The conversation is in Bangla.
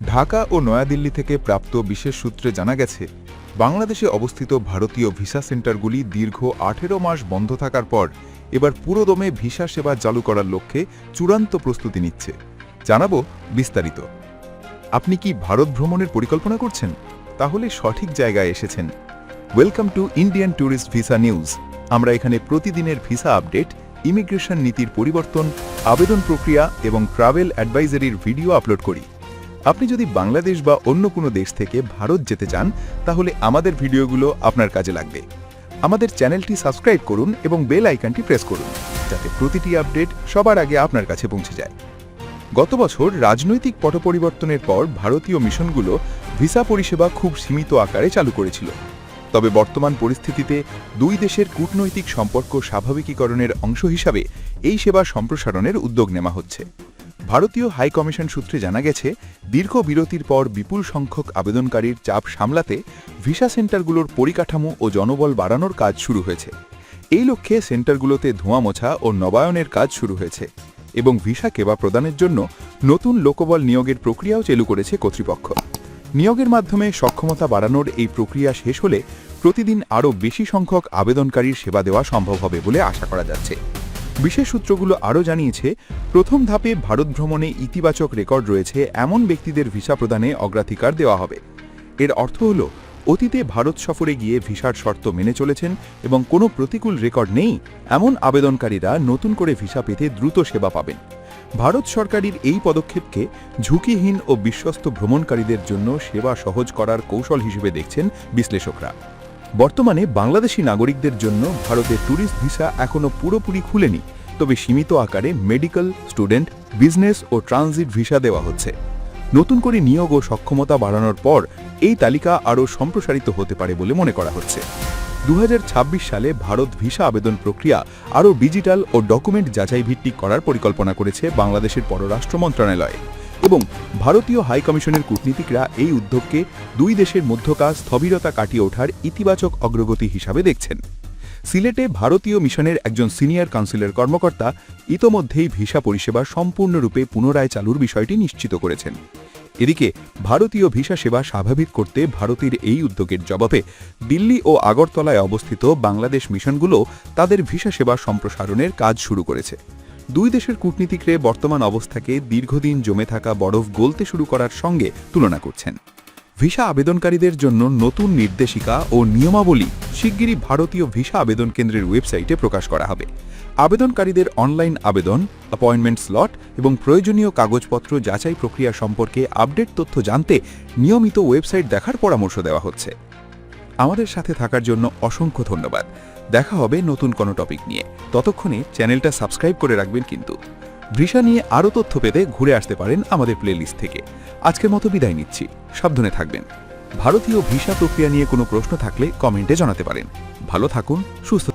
ঢাকা ও নয়াদিল্লি থেকে প্রাপ্ত বিশেষ সূত্রে জানা গেছে, বাংলাদেশে অবস্থিত ভারতীয় ভিসা সেন্টারগুলি দীর্ঘ ১৮ মাস বন্ধ থাকার পর এবার পুরোদমে ভিসা সেবা চালু করার লক্ষ্যে চূড়ান্ত প্রস্তুতি নিচ্ছে। জানাবো বিস্তারিত। আপনি কি ভারত ভ্রমণের পরিকল্পনা করছেন? তাহলে সঠিক জায়গায় এসেছেন। Welcome to Indian tourist visa news. আমরা এখানে প্রতিদিনের ভিসা আপডেট, ইমিগ্রেশন নীতির পরিবর্তন, আবেদন প্রক্রিয়া এবং ট্রাভেল অ্যাডভাইজারির ভিডিও আপলোড করি। আপনি যদি বাংলাদেশ বা অন্য কোনো দেশ থেকে ভারত যেতে চান, তাহলে আমাদের ভিডিওগুলো আপনার কাজে লাগবে। আমাদের চ্যানেলটি সাবস্ক্রাইব করুন এবং বেল আইকনটি প্রেস করুন, যাতে প্রতিটি আপডেট সবার আগে আপনার কাছে পৌঁছে যায়। গত বছর রাজনৈতিক পট পরিবর্তনের পর ভারতীয় মিশনগুলো ভিসা পরিষেবা খুব সীমিত আকারে চালু করেছিল। তবে বর্তমান পরিস্থিতিতে দুই দেশের কূটনৈতিক সম্পর্ক স্বাভাবিকীকরণের অংশ হিসাবে এই সেবা সম্প্রসারণের উদ্যোগ নেওয়া হচ্ছে। ভারতীয় হাই কমিশন সূত্রে জানা গেছে, দীর্ঘ বিরতির পর বিপুল সংখ্যক আবেদনকারীর চাপ সামলাতে ভিসা সেন্টারগুলোর পরিকাঠামো ও জনবল বাড়ানোর কাজ শুরু হয়েছে। এই লক্ষ্যে সেন্টারগুলোতে ধোঁয়া মোছা ও নবায়নের কাজ শুরু হয়েছে এবং ভিসা সেবা প্রদানের জন্য নতুন লোকবল নিয়োগের প্রক্রিয়াও চালু করেছে কর্তৃপক্ষ। নিয়োগের মাধ্যমে সক্ষমতা বাড়ানোর এই প্রক্রিয়া শেষ হলে প্রতিদিন আরও বেশি সংখ্যক আবেদনকারীর সেবা দেওয়া সম্ভব হবে বলে আশা করা যাচ্ছে। বিশেষ সূত্রগুলো আরও জানিয়েছে, প্রথম ধাপে ভারত ভ্রমণে ইতিবাচক রেকর্ড রয়েছে এমন ব্যক্তিদের ভিসা প্রদানে অগ্রাধিকার দেওয়া হবে। এর অর্থ হল, অতীতে ভারত সফরে গিয়ে ভিসার শর্ত মেনে চলেছেন এবং কোনো প্রতিকূল রেকর্ড নেই এমন আবেদনকারীরা নতুন করে ভিসা পেতে দ্রুত সেবা পাবেন। ভারত সরকারের এই পদক্ষেপকে ঝুঁকিহীন ও বিশ্বস্ত ভ্রমণকারীদের জন্য সেবা সহজ করার কৌশল হিসেবে দেখছেন বিশ্লেষকরা। বর্তমানে বাংলাদেশি নাগরিকদের জন্য ভারতের ট্যুরিস্ট ভিসা এখনও পুরোপুরি খুলেনি, তবে সীমিত আকারে মেডিকেল, স্টুডেন্ট, বিজনেস ও ট্রানজিট ভিসা দেওয়া হচ্ছে। নতুন করে নিয়োগ ও সক্ষমতা বাড়ানোর পর এই তালিকা আরও সম্প্রসারিত হতে পারে বলে মনে করা হচ্ছে। ২০২৬ সালে ভারত ভিসা আবেদন প্রক্রিয়া আরও ডিজিটাল ও ডকুমেন্ট যাচাই ভিত্তিক করার পরিকল্পনা করেছে বাংলাদেশের পররাষ্ট্র মন্ত্রণালয় এবং ভারতীয় হাই কমিশনের কূটনীতিকরা এই উদ্যোগকে দুই দেশের মধ্যকার স্থবিরতা কাটিয়ে ওঠার ইতিবাচক অগ্রগতি হিসাবে দেখছেন। সিলেটে ভারতীয় মিশনের একজন সিনিয়র কাউন্সিলের কর্মকর্তা ইতোমধ্যেই ভিসা পরিষেবা সম্পূর্ণরূপে পুনরায় চালুর বিষয়টি নিশ্চিত করেছেন। এদিকে ভারতীয় ভিসা সেবা স্বাভাবিক করতে ভারতের এই উদ্যোগের জবাবে দিল্লি ও আগরতলায় অবস্থিত বাংলাদেশ মিশনগুলো তাদের ভিসা সেবা সম্প্রসারণের কাজ শুরু করেছে। দুই দেশের কূটনীতিকরা বর্তমান অবস্থাকে দীর্ঘদিন জমে থাকা বরফ গলতে শুরু করার সঙ্গে তুলনা করছেন। ভিসা আবেদনকারীদের জন্য নতুন নির্দেশিকা ও নিয়মাবলী শিগগিরই ভারতীয় ভিসা আবেদন কেন্দ্রের ওয়েবসাইটে প্রকাশ করা হবে। আবেদনকারীদের অনলাইন আবেদন, অ্যাপয়েন্টমেন্ট স্লট এবং প্রয়োজনীয় কাগজপত্র যাচাই প্রক্রিয়া সম্পর্কে আপডেট তথ্য জানতে নিয়মিত ওয়েবসাইট দেখার পরামর্শ দেওয়া হচ্ছে। আমাদের সাথে থাকার জন্য অসংখ্য ধন্যবাদ। দেখা হবে নতুন কোনো টপিক নিয়ে। ততক্ষণে চ্যানেলটা সাবস্ক্রাইব করে রাখবেন কিন্তু। ভিসা নিয়ে আরও তথ্য পেতে ঘুরে আসতে পারেন আমাদের প্লেলিস্ট থেকে। আজকের মতো বিদায় নিচ্ছি। সাবধানে থাকবেন। ভারতীয় ভিসা প্রক্রিয়া নিয়ে কোনো প্রশ্ন থাকলে কমেন্টে জানাতে পারেন। ভালো থাকুন, সুস্থ